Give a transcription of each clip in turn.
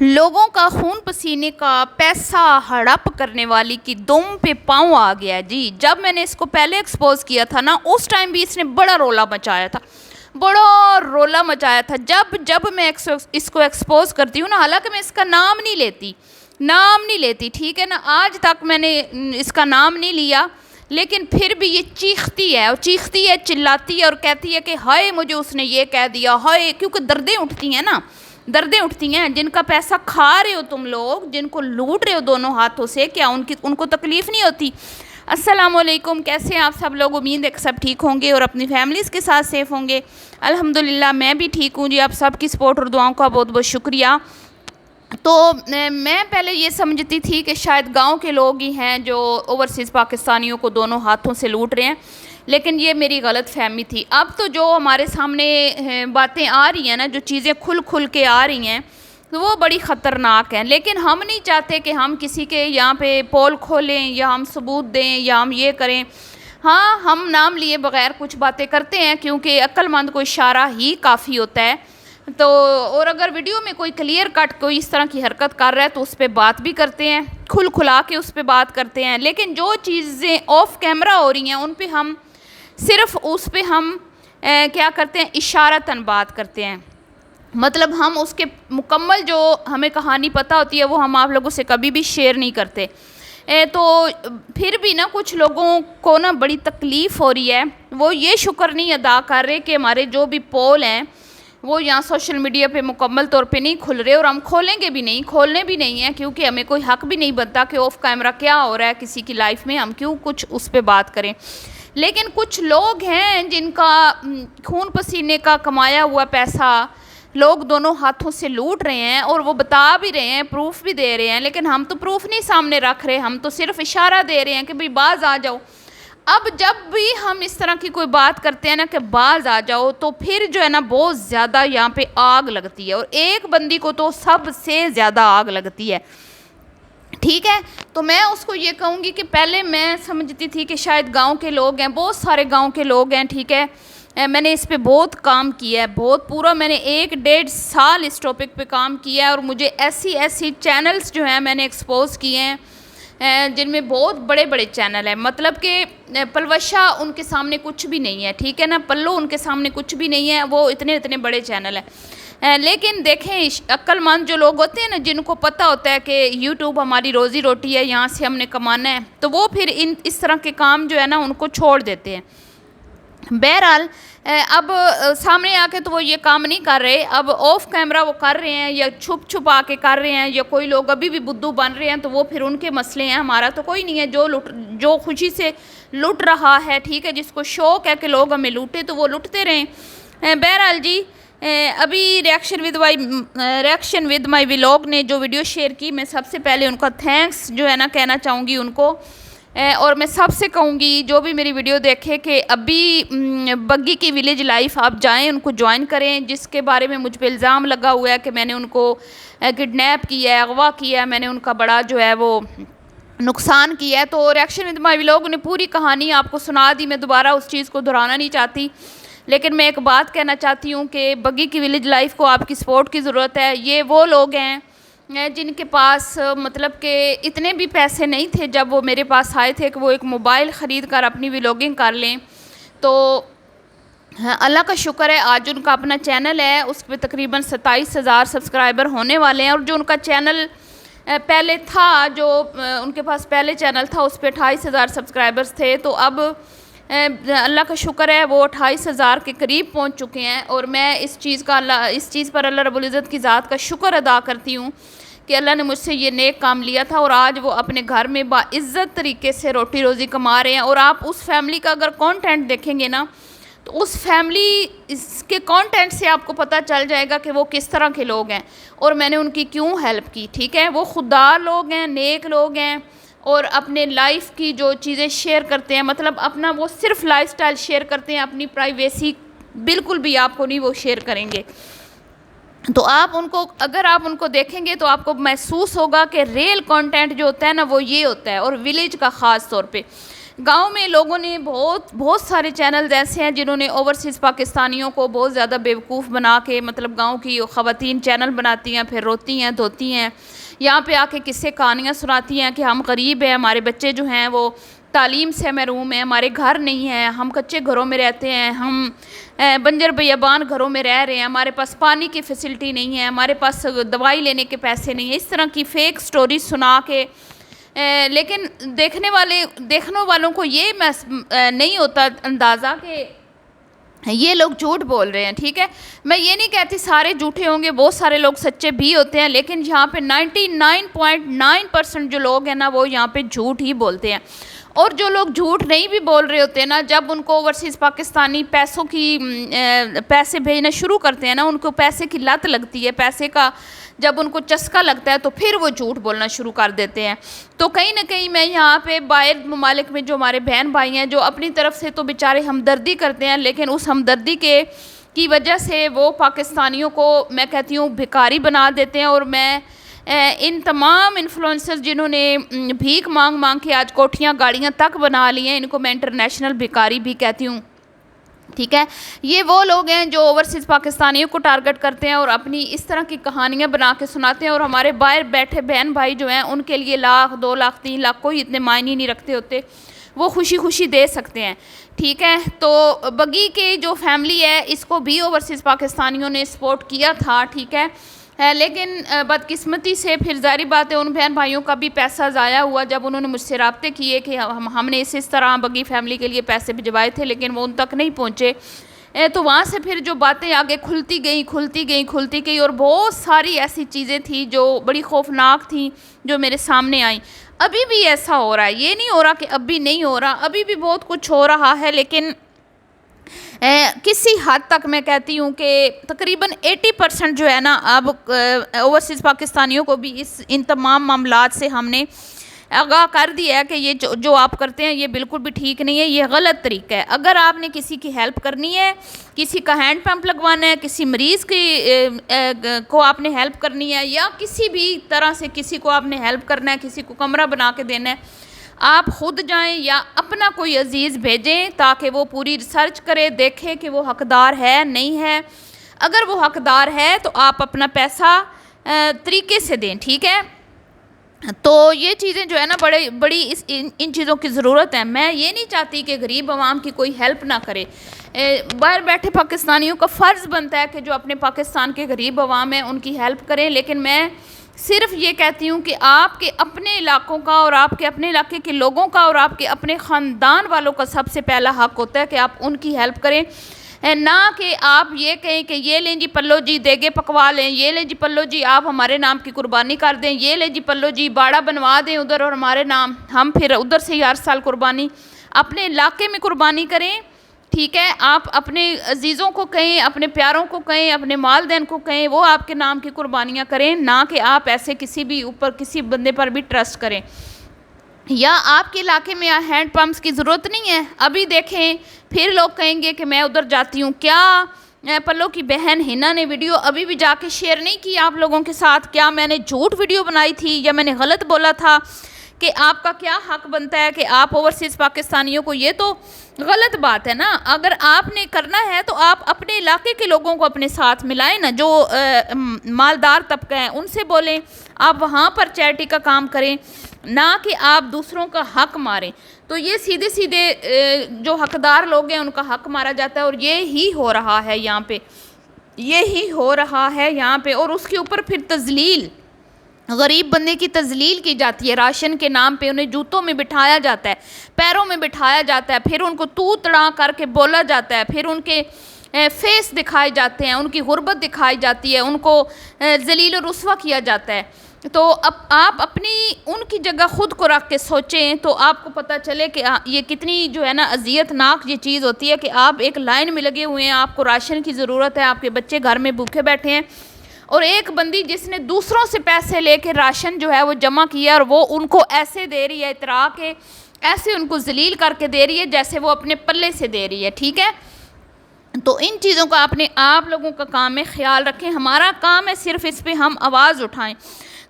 لوگوں کا خون پسینے کا پیسہ ہڑپ کرنے والی کی دم پہ پاؤں آ گیا جی. جب میں نے اس کو پہلے ایکسپوز کیا تھا نا، اس ٹائم بھی اس نے بڑا رولا مچایا تھا. جب میں اس کو ایکسپوز کرتی ہوں نا، حالانکہ میں اس کا نام نہیں لیتی ٹھیک ہے نا، آج تک میں نے اس کا نام نہیں لیا، لیکن پھر بھی یہ چیختی ہے چلاتی ہے اور کہتی ہے کہ ہائے مجھے اس نے یہ کہہ دیا، ہائے. کیونکہ دردیں اٹھتی ہیں. جن کا پیسہ کھا رہے ہو تم لوگ، جن کو لوٹ رہے ہو دونوں ہاتھوں سے، کیا ان کو تکلیف نہیں ہوتی؟ السلام علیکم، کیسے ہیں آپ سب لوگ؟ امید ہے کہ سب ٹھیک ہوں گے اور اپنی فیملیز کے ساتھ سیف ہوں گے. الحمدللہ میں بھی ٹھیک ہوں جی. آپ سب کی سپورٹ اور دعاؤں کا بہت بہت شکریہ. تو میں پہلے یہ سمجھتی تھی کہ شاید گاؤں کے لوگ ہی ہیں جو اوورسیز پاکستانیوں کو دونوں ہاتھوں سے لوٹ رہے ہیں، لیکن یہ میری غلط فہمی تھی. اب تو جو ہمارے سامنے باتیں آ رہی ہیں نا، جو چیزیں کھل کے آ رہی ہیں، تو وہ بڑی خطرناک ہیں. لیکن ہم نہیں چاہتے کہ ہم کسی کے یہاں پہ پول کھولیں یا ہم ثبوت دیں یا ہم یہ کریں. ہاں، ہم نام لیے بغیر کچھ باتیں کرتے ہیں کیونکہ عقل مند کو اشارہ ہی کافی ہوتا ہے. تو اور اگر ویڈیو میں کوئی کلیئر کٹ کوئی اس طرح کی حرکت کر رہا ہے تو اس پہ بات بھی کرتے ہیں، کھلا کے اس پہ بات کرتے ہیں. لیکن جو چیزیں آف کیمرہ ہو رہی ہیں ان پہ ہم صرف کیا کرتے ہیں، اشارتاً بات کرتے ہیں. مطلب ہم اس کے مکمل جو ہمیں کہانی پتہ ہوتی ہے وہ ہم آپ لوگوں سے کبھی بھی شیئر نہیں کرتے. تو پھر بھی نا کچھ لوگوں کو نا بڑی تکلیف ہو رہی ہے. وہ یہ شکر نہیں ادا کر رہے کہ ہمارے جو بھی پول ہیں وہ یہاں سوشل میڈیا پہ مکمل طور پہ نہیں کھل رہے، اور ہم کھولنے بھی نہیں ہیں کیونکہ ہمیں کوئی حق بھی نہیں بنتا کہ آف کیمرہ کیا ہو رہا ہے کسی کی لائف میں، ہم کیوں کچھ اس پہ بات کریں. لیکن کچھ لوگ ہیں جن کا خون پسینے کا کمایا ہوا پیسہ لوگ دونوں ہاتھوں سے لوٹ رہے ہیں، اور وہ بتا بھی رہے ہیں، پروف بھی دے رہے ہیں. لیکن ہم تو پروف نہیں سامنے رکھ رہے، ہم تو صرف اشارہ دے رہے ہیں کہ بھئی باز آ جاؤ. اب جب بھی ہم اس طرح کی کوئی بات کرتے ہیں نا کہ باز آ جاؤ، تو پھر جو ہے نا بہت زیادہ یہاں پہ آگ لگتی ہے، اور ایک بندی کو تو سب سے زیادہ آگ لگتی ہے. ٹھیک ہے، تو میں اس کو یہ کہوں گی کہ پہلے میں سمجھتی تھی کہ شاید گاؤں کے لوگ ہیں، بہت سارے گاؤں کے لوگ ہیں. ٹھیک ہے، میں نے اس پہ بہت کام کیا ہے، بہت پورا میں نے 1.5 سال اس ٹاپک پہ کام کیا ہے، اور مجھے ایسی چینلز جو ہیں میں نے ایکسپوز کیے ہیں جن میں بہت بڑے چینل ہیں. مطلب کہ پلوشہ ان کے سامنے کچھ بھی نہیں ہے. ٹھیک ہے نا، پلو ان کے سامنے کچھ بھی نہیں ہے، وہ اتنے بڑے چینل ہیں. لیکن دیکھیں، عقل مند جو لوگ ہوتے ہیں نا، جن کو پتہ ہوتا ہے کہ یوٹیوب ہماری روزی روٹی ہے، یہاں سے ہم نے کمانا ہے، تو وہ پھر اس طرح کے کام جو ہے نا ان کو چھوڑ دیتے ہیں. بہرحال اب سامنے آ کے تو وہ یہ کام نہیں کر رہے، اب آف کیمرہ وہ کر رہے ہیں یا چھپا کے کر رہے ہیں، یا کوئی لوگ ابھی بھی بدو بن رہے ہیں، تو وہ پھر ان کے مسئلے ہیں. ہمارا تو کوئی نہیں ہے. جو خوشی سے لٹ رہا ہے، ٹھیک ہے، جس کو شوق ہے کہ لوگ ہمیں لوٹے تو وہ لٹتے رہیں. بہرحال جی، ابھی ریئیکشن ود مائی ولاگ نے جو ویڈیو شیئر کی، میں سب سے پہلے ان کا تھینکس جو ہے نا کہنا چاہوں گی ان کو. اور میں سب سے کہوں گی جو بھی میری ویڈیو دیکھے کہ ابھی بگی کی ولیج لائف آپ جائیں، ان کو جوائن کریں، جس کے بارے میں مجھ پہ الزام لگا ہوا ہے کہ میں نے ان کو کڈنیپ کیا ہے، اغوا کیا ہے، میں نے ان کا بڑا جو ہے وہ نقصان کیا ہے. تو ریئیکشن ود مائی ولاگ نے پوری کہانی آپ کو سنا دی. میں دوبارہ اس چیز کو دہرانا نہیں چاہتی، لیکن میں ایک بات کہنا چاہتی ہوں کہ بگی کی ولیج لائف کو آپ کی سپورٹ کی ضرورت ہے. یہ وہ لوگ ہیں جن کے پاس مطلب کہ اتنے بھی پیسے نہیں تھے جب وہ میرے پاس آئے تھے کہ وہ ایک موبائل خرید کر اپنی ولاگنگ کر لیں. تو اللہ کا شکر ہے آج ان کا اپنا چینل ہے، اس پہ تقریباً 27,000 سبسکرائبر ہونے والے ہیں. اور جو ان کا چینل پہلے تھا، جو ان کے پاس پہلے چینل تھا، اس پہ 28,000 سبسکرائبرز تھے. تو اب اللہ کا شکر ہے وہ 28,000 کے قریب پہنچ چکے ہیں. اور میں اس چیز پر اللہ رب العزت کی ذات کا شکر ادا کرتی ہوں کہ اللہ نے مجھ سے یہ نیک کام لیا تھا، اور آج وہ اپنے گھر میں باعزت طریقے سے روٹی روزی کما رہے ہیں. اور آپ اس فیملی کا اگر کانٹینٹ دیکھیں گے نا، تو اس فیملی اس کے کانٹینٹ سے آپ کو پتہ چل جائے گا کہ وہ کس طرح کے لوگ ہیں اور میں نے ان کی کیوں ہیلپ کی. ٹھیک ہے، وہ خوددار لوگ ہیں، نیک لوگ ہیں، اور اپنے لائف کی جو چیزیں شیئر کرتے ہیں، مطلب اپنا وہ صرف لائف سٹائل شیئر کرتے ہیں، اپنی پرائیویسی بالکل بھی آپ کو نہیں وہ شیئر کریں گے. تو اگر آپ ان کو دیکھیں گے تو آپ کو محسوس ہوگا کہ ریل کانٹینٹ جو ہوتا ہے نا وہ یہ ہوتا ہے، اور ولیج کا خاص طور پہ. گاؤں میں لوگوں نے بہت سارے چینلز ایسے ہیں جنہوں نے اوورسیز پاکستانیوں کو بہت زیادہ بیوقوف بنا کے، مطلب گاؤں کی خواتین چینل بناتی ہیں، پھر روتی ہیں دھوتی ہیں، یہاں پہ آ کے قصے کہانیاں سناتی ہیں کہ ہم غریب ہیں، ہمارے بچے جو ہیں وہ تعلیم سے محروم ہیں، ہمارے گھر نہیں ہیں، ہم کچے گھروں میں رہتے ہیں، ہم بنجر بیابان گھروں میں رہ رہے ہیں، ہمارے پاس پانی کی فیسلٹی نہیں ہے، ہمارے پاس دوائی لینے کے پیسے نہیں ہیں، اس طرح کی فیک سٹوری سنا کے لیکن دیکھنے والوں کو یہ نہیں ہوتا اندازہ کہ یہ لوگ جھوٹ بول رہے ہیں. ٹھیک ہے، میں یہ نہیں کہتی سارے جھوٹے ہوں گے، بہت سارے لوگ سچے بھی ہوتے ہیں، لیکن یہاں پہ 99.9% جو لوگ ہیں نا وہ یہاں پہ جھوٹ ہی بولتے ہیں. اور جو لوگ جھوٹ نہیں بھی بول رہے ہوتے ہیں نا، جب ان کو اوورسیز پاکستانی پیسے بھیجنا شروع کرتے ہیں نا، ان کو پیسے کی لت لگتی ہے، پیسے کا جب ان کو چسکا لگتا ہے تو پھر وہ جھوٹ بولنا شروع کر دیتے ہیں. تو کہیں نہ کہیں میں یہاں پہ باہر ممالک میں جو ہمارے بہن بھائی ہیں جو اپنی طرف سے تو بیچارے ہمدردی کرتے ہیں، لیکن اس ہمدردی کی وجہ سے وہ پاکستانیوں کو میں کہتی ہوں بھکاری بنا دیتے ہیں. اور میں ان تمام انفلوئنسرز جنہوں نے بھیک مانگ کے آج کوٹھیاں گاڑیاں تک بنا لی ہیں، ان کو میں انٹرنیشنل بھکاری بھی کہتی ہوں. ٹھیک ہے، یہ وہ لوگ ہیں جو اوورسیز پاکستانیوں کو ٹارگٹ کرتے ہیں اور اپنی اس طرح کی کہانیاں بنا کے سناتے ہیں، اور ہمارے باہر بیٹھے بہن بھائی جو ہیں ان کے لیے 1 لاکھ 2 لاکھ 3 لاکھ کوئی اتنے معنی نہیں رکھتے ہوتے، وہ خوشی دے سکتے ہیں. ٹھیک ہے، تو بگی کے جو فیملی ہے اس کو بھی اوورسیز پاکستانیوں نے سپورٹ کیا تھا. ٹھیک ہے، لیکن بدقسمتی سے پھر ظاہری بات ہے ان بہن بھائیوں کا بھی پیسہ ضائع ہوا جب انہوں نے مجھ سے رابطے کیے کہ ہم نے اس طرح بگی فیملی کے لیے پیسے بھجوائے تھے لیکن وہ ان تک نہیں پہنچے. تو وہاں سے پھر جو باتیں آگے کھلتی گئیں اور بہت ساری ایسی چیزیں تھیں جو بڑی خوفناک تھیں جو میرے سامنے آئیں. ابھی بھی ایسا ہو رہا ہے، یہ نہیں ہو رہا کہ ابھی نہیں ہو رہا، ابھی بھی بہت کچھ ہو رہا ہے، لیکن کسی حد تک میں کہتی ہوں کہ تقریباً 80% جو ہے نا اب اوورسیز پاکستانیوں کو بھی ان تمام معاملات سے ہم نے آگاہ کر دیا ہے کہ یہ جو آپ کرتے ہیں یہ بالکل بھی ٹھیک نہیں ہے، یہ غلط طریقہ ہے. اگر آپ نے کسی کی ہیلپ کرنی ہے، کسی کا ہینڈ پمپ لگوانا ہے، کسی مریض کو آپ نے ہیلپ کرنی ہے، یا کسی بھی طرح سے کسی کو آپ نے ہیلپ کرنا ہے، کسی کو کمرہ بنا کے دینا ہے، آپ خود جائیں یا اپنا کوئی عزیز بھیجیں تاکہ وہ پوری ریسرچ کرے، دیکھے کہ وہ حقدار ہے نہیں ہے. اگر وہ حقدار ہے تو آپ اپنا پیسہ طریقے سے دیں. ٹھیک ہے، تو یہ چیزیں جو ہے نا بڑی ان چیزوں کی ضرورت ہے. میں یہ نہیں چاہتی کہ غریب عوام کی کوئی ہیلپ نہ کرے. باہر بیٹھے پاکستانیوں کا فرض بنتا ہے کہ جو اپنے پاکستان کے غریب عوام ہیں ان کی ہیلپ کریں، لیکن میں صرف یہ کہتی ہوں کہ آپ کے اپنے علاقوں کا اور آپ کے اپنے علاقے کے لوگوں کا اور آپ کے اپنے خاندان والوں کا سب سے پہلا حق ہوتا ہے کہ آپ ان کی ہیلپ کریں، نہ کہ آپ یہ کہیں کہ یہ لیں جی پلو جی دیگے پکوا لیں، یہ لیں جی پلو جی آپ ہمارے نام کی قربانی کر دیں، یہ لیں جی پلو جی باڑا بنوا دیں ادھر اور ہمارے نام، ہم پھر ادھر سے ہر سال قربانی. اپنے علاقے میں قربانی کریں. ٹھیک ہے، آپ اپنے عزیزوں کو کہیں، اپنے پیاروں کو کہیں، اپنے والدین کو کہیں وہ آپ کے نام کی قربانیاں کریں، نہ کہ آپ ایسے کسی بندے پر بھی ٹرسٹ کریں. یا آپ کے علاقے میں ہینڈ پمپس کی ضرورت نہیں ہے، ابھی دیکھیں پھر لوگ کہیں گے کہ میں ادھر جاتی ہوں. کیا پلو کی بہن ہنا نے ویڈیو ابھی بھی جا کے شیئر نہیں کی آپ لوگوں کے ساتھ؟ کیا میں نے جھوٹ ویڈیو بنائی تھی یا میں نے غلط بولا تھا کہ آپ کا کیا حق بنتا ہے کہ آپ اوورسیز پاکستانیوں کو؟ یہ تو غلط بات ہے نا. اگر آپ نے کرنا ہے تو آپ اپنے علاقے کے لوگوں کو اپنے ساتھ ملائیں نا، جو مالدار طبقہ ہیں ان سے بولیں، آپ وہاں پر چیریٹی کا کام کریں، نہ کہ آپ دوسروں کا حق ماریں. تو یہ سیدھے جو حقدار لوگ ہیں ان کا حق مارا جاتا ہے، اور یہی ہو رہا ہے یہاں پہ، اور اس کے اوپر پھر تذلیل، غریب بندے کی تذلیل کی جاتی ہے. راشن کے نام پہ انہیں جوتوں میں بٹھایا جاتا ہے، پیروں میں بٹھایا جاتا ہے، پھر ان کو تو تڑا کر کے بولا جاتا ہے، پھر ان کے فیس دکھائے جاتے ہیں، ان کی غربت دکھائی جاتی ہے، ان کو ذلیل و رسوا کیا جاتا ہے. تو اب آپ اپنی ان کی جگہ خود کو رکھ کے سوچیں تو آپ کو پتہ چلے کہ یہ کتنی جو ہے نا اذیت ناک یہ چیز ہوتی ہے کہ آپ ایک لائن میں لگے ہوئے ہیں، آپ کو راشن کی ضرورت ہے، آپ کے بچے گھر میں بھوکے بیٹھے ہیں، اور ایک بندی جس نے دوسروں سے پیسے لے کے راشن جو ہے وہ جمع کیا اور وہ ان کو ایسے دے رہی ہے اطراء کے، ایسے ان کو ذلیل کر کے دے رہی ہے جیسے وہ اپنے پلے سے دے رہی ہے. ٹھیک ہے، تو ان چیزوں کا آپ لوگوں کا کام ہے خیال رکھیں. ہمارا کام ہے صرف اس پہ ہم آواز اٹھائیں.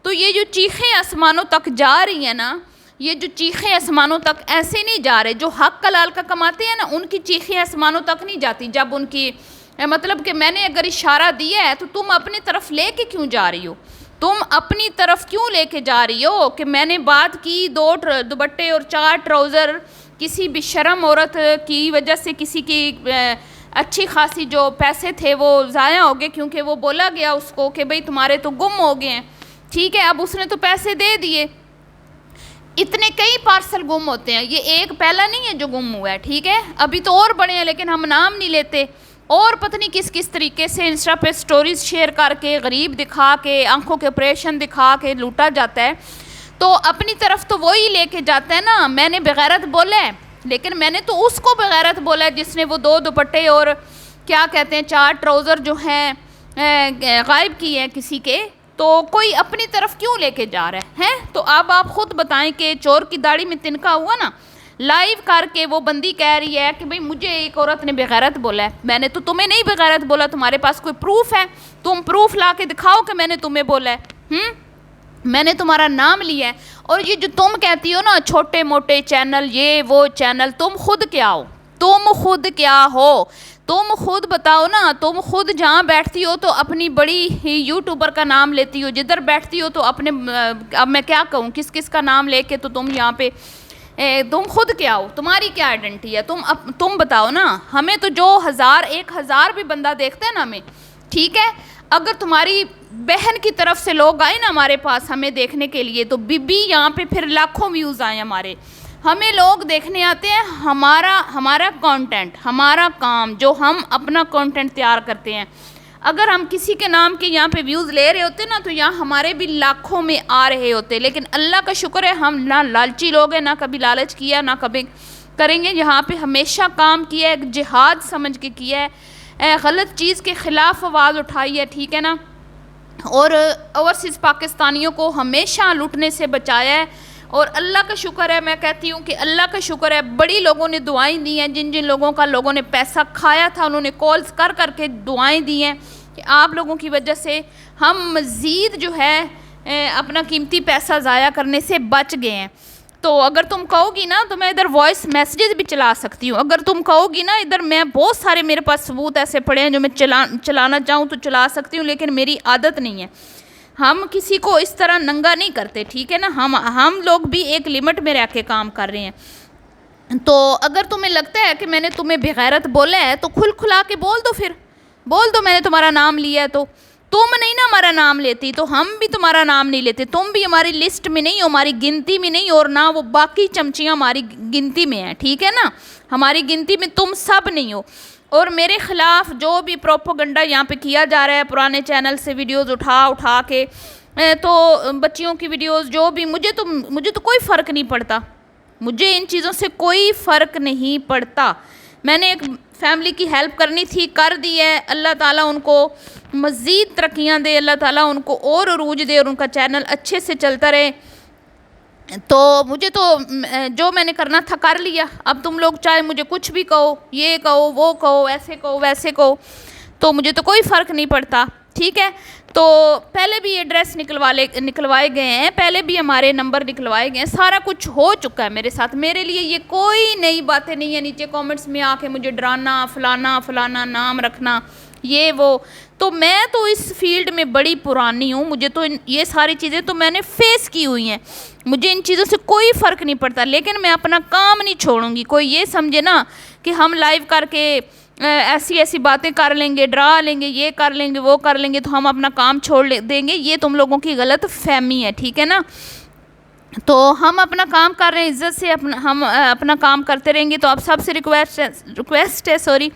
تو یہ جو چیخیں آسمانوں تک جا رہی ہیں نا، یہ جو چیخیں آسمانوں تک ایسے نہیں جا رہے، جو حق حلال کا کماتے ہیں نا ان کی چیخیں آسمانوں تک نہیں جاتی. جب ان کی مطلب کہ میں نے اگر اشارہ دیا ہے تو تم اپنی طرف لے کے کیوں جا رہی ہو؟ تم اپنی طرف کیوں لے کے جا رہی ہو کہ میں نے بات کی 2 دوپٹے اور 4 ٹراؤزر کسی بھی شرم عورت کی وجہ سے کسی کی اچھی خاصی جو پیسے تھے وہ ضائع ہو گئے کیونکہ وہ بولا گیا اس کو کہ بھئی تمہارے تو گم ہو گئے ہیں. ٹھیک ہے، اب اس نے تو پیسے دے دیے. اتنے کئی پارسل گم ہوتے ہیں، یہ ایک پہلا نہیں ہے جو گم ہوا ہے. ٹھیک ہے، ابھی تو اور بڑے ہیں لیکن ہم نام نہیں لیتے. اور پتہ نہیں کس طریقے سے انسٹا پہ سٹوریز شیئر کر کے غریب دکھا کے آنکھوں کے آپریشن دکھا کے لوٹا جاتا ہے. تو اپنی طرف تو وہی لے کے جاتا ہے نا. میں نے بغیرت بولا ہے لیکن میں نے تو اس کو بغیرت بولا ہے جس نے وہ 2 دوپٹے اور کیا کہتے ہیں 4 ٹراؤزر جو ہیں غائب کیے ہیں کسی کے. تو کوئی اپنی طرف کیوں لے کے جا رہا ہے؟ تو اب آپ خود بتائیں کہ چور کی داڑھی میں تنکا ہوا نا. لائیو کر کے وہ بندی کہہ رہی ہے کہ بھئی مجھے ایک عورت نے بغیرت بولا ہے. میں نے تو تمہیں نہیں بغیرت بولا. تمہارے پاس کوئی پروف ہے؟ تم پروف لا کے دکھاؤ کہ میں نے تمہیں بولا ہے. میں نے تمہارا نام لیا ہے. اور یہ جو تم کہتی ہو نا چھوٹے موٹے چینل یہ وہ چینل، تم خود کیا ہو؟ تم خود کیا ہو؟ تم خود بتاؤ نا. تم خود جہاں بیٹھتی ہو تو اپنی بڑی یوٹیوبر کا نام لیتی ہو، جدھر بیٹھتی ہو تو اپنے اب میں کیا کہوں کس کا نام لے کے تو تم یہاں پہ تم خود کیا ہو؟ تمہاری کیا آئیڈینٹی ہے؟ تم بتاؤ نا. ہمیں تو جو 1000 بھی بندہ دیکھتا ہے نا ہمیں، ٹھیک ہے، اگر تمہاری بہن کی طرف سے لوگ آئے نا ہمارے پاس ہمیں دیکھنے کے لیے تو یہاں پہ پھر لاکھوں ویوز آئے ہمارے. ہمیں لوگ دیکھنے آتے ہیں ہمارا کانٹینٹ، ہمارا کام جو ہم اپنا کانٹینٹ تیار کرتے ہیں. اگر ہم کسی کے نام کے یہاں پہ ویوز لے رہے ہوتے نا تو یہاں ہمارے بھی لاکھوں میں آ رہے ہوتے. لیکن اللہ کا شکر ہے ہم نہ لالچی لوگ ہیں، نہ کبھی لالچ کیا نہ کبھی کریں گے. یہاں پہ ہمیشہ کام کیا ہے، ایک جہاد سمجھ کے کیا ہے، غلط چیز کے خلاف آواز اٹھائی ہے. ٹھیک ہے نا. اور اوورسیز پاکستانیوں کو ہمیشہ لوٹنے سے بچایا ہے. اور اللہ کا شکر ہے، میں کہتی ہوں کہ اللہ کا شکر ہے بڑی لوگوں نے دعائیں دی ہیں. جن لوگوں کا لوگوں نے پیسہ کھایا تھا انہوں نے کالز کر کے دعائیں دی ہیں کہ آپ لوگوں کی وجہ سے ہم مزید جو ہے اپنا قیمتی پیسہ ضائع کرنے سے بچ گئے ہیں. تو اگر تم کہو گی نا تو میں ادھر وائس میسیجز بھی چلا سکتی ہوں. اگر تم کہو گی نا ادھر میں بہت سارے میرے پاس ثبوت ایسے پڑے ہیں جو میں چلانا چاہوں تو چلا سکتی ہوں، لیکن میری عادت نہیں ہے. ہم کسی کو اس طرح ننگا نہیں کرتے. ٹھیک ہے نا. ہم لوگ بھی ایک لمٹ میں رہ کے کام کر رہے ہیں. تو اگر تمہیں لگتا ہے کہ میں نے تمہیں بغیرت بولا ہے تو کھلا کے بول دو. پھر بول دو میں نے تمہارا نام لیا ہے. تو تم نہیں نا ہمارا نام لیتی تو ہم بھی تمہارا نام نہیں لیتے. تم بھی ہماری لسٹ میں نہیں ہو، ہماری گنتی میں نہیں، اور نہ وہ باقی چمچیاں ہماری گنتی میں ہیں. ٹھیک ہے نا. ہماری گنتی میں تم سب نہیں ہو. اور میرے خلاف جو بھی پروپیگنڈا یہاں پہ کیا جا رہا ہے پرانے چینل سے ویڈیوز اٹھا کے تو بچیوں کی ویڈیوز جو بھی مجھے تو کوئی فرق نہیں پڑتا. مجھے ان چیزوں سے کوئی فرق نہیں پڑتا. میں نے ایک فیملی کی ہیلپ کرنی تھی، کر دی ہے. اللہ تعالیٰ ان کو مزید ترقیاں دے، اللہ تعالیٰ ان کو اور عروج دے اور ان کا چینل اچھے سے چلتا رہے. تو مجھے تو جو میں نے کرنا تھا کر لیا. اب تم لوگ چاہے مجھے کچھ بھی کہو، یہ کہو وہ کہو، ایسے کہو ویسے کہو، تو مجھے تو کوئی فرق نہیں پڑتا. ٹھیک ہے. تو پہلے بھی ایڈریس نکلوائے گئے ہیں، پہلے بھی ہمارے نمبر نکلوائے گئے ہیں، سارا کچھ ہو چکا ہے میرے ساتھ. میرے لیے یہ کوئی نئی باتیں نہیں ہیں نیچے کامنٹس میں آ کے مجھے ڈرانا فلانا نام رکھنا یہ وہ. تو میں تو اس فیلڈ میں بڑی پرانی ہوں. مجھے تو یہ ساری چیزیں تو میں نے فیس کی ہوئی ہیں. مجھے ان چیزوں سے کوئی فرق نہیں پڑتا. لیکن میں اپنا کام نہیں چھوڑوں گی. کوئی یہ سمجھے نا کہ ہم لائیو کر کے ایسی باتیں کر لیں گے، ڈرا لیں گے، یہ کر لیں گے وہ کر لیں گے تو ہم اپنا کام چھوڑ دیں گے، یہ تم لوگوں کی غلط فہمی ہے. ٹھیک ہے نا. تو ہم اپنا کام کر رہے ہیں، عزت سے ہم اپنا کام کرتے رہیں گے. تو آپ سب سے ریکویسٹ ہے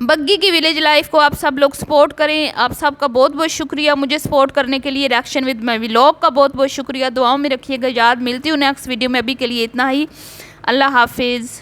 بگی کی ولیج لائف کو آپ سب لوگ سپورٹ کریں. آپ سب کا بہت بہت شکریہ مجھے سپورٹ کرنے کے لیے. ریئیکشن ود مائی ولاگ کا بہت بہت شکریہ. دعاؤں میں رکھیے گا یاد. ملتی ہوں نیکسٹ ویڈیو میں. ابھی کے لیے اتنا ہی. اللہ حافظ.